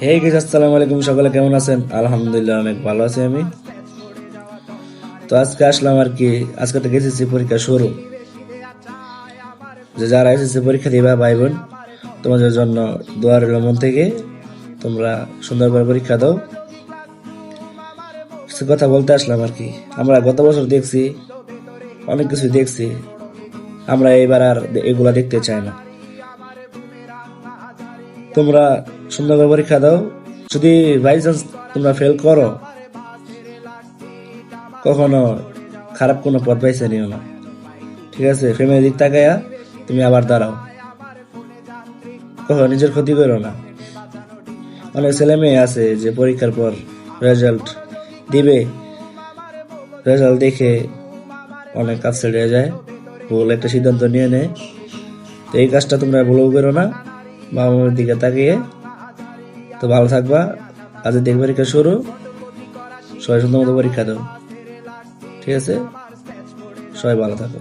Hey guys, আসসালামু আলাইকুম। সকলে কেমন আছেন? আলহামদুলিল্লাহ অনেক ভালো আছি আমি। তো আজকে আসলাম আর কি, আজকে তো এসএসসি পরীক্ষা শুরু। যে যারা এসএসসি পরীক্ষা দিবা ভাই বোন, তোমাদের জন্য দোয়া রইল মন থেকে। তোমরা সুন্দর করে পরীক্ষা দাও। কিছু কথা বলতে আসলাম আর কি। আমরা গত বছর দেখছি, অনেক কিছু দেখছি। আমরা এবার আর এগুলা দেখতে চাই না। তোমরা সুন্দর করে পরীক্ষা দাও। যদি বাই চান্স তোমরা ফেল করো, কখনো খারাপ কোনো পথ পাইছে নিও না। ঠিক আছে, ফ্যামিলির দিক তাকায়া তুমি আবার দাঁড়াও। কখনো নিজের ক্ষতি করো না। অনেক ছেলে মেয়ে আছে যে পরীক্ষার পর রেজাল্ট দিবে, রেজাল্ট দেখে অনেক কাজ ছেড়ে যায়, ভুল একটা সিদ্ধান্ত নিয়ে নেয়। তো এই কাজটা তোমরা ভুলেও করো না। বাবা মায়ের দিকে তাকিয়ে তো ভালো থাকবা। আজ দেখ পরীক্ষা শুরু, সবাই সুন্দর মতো পরীক্ষা দাও। ঠিক আছে, সবাই ভালো থাকো।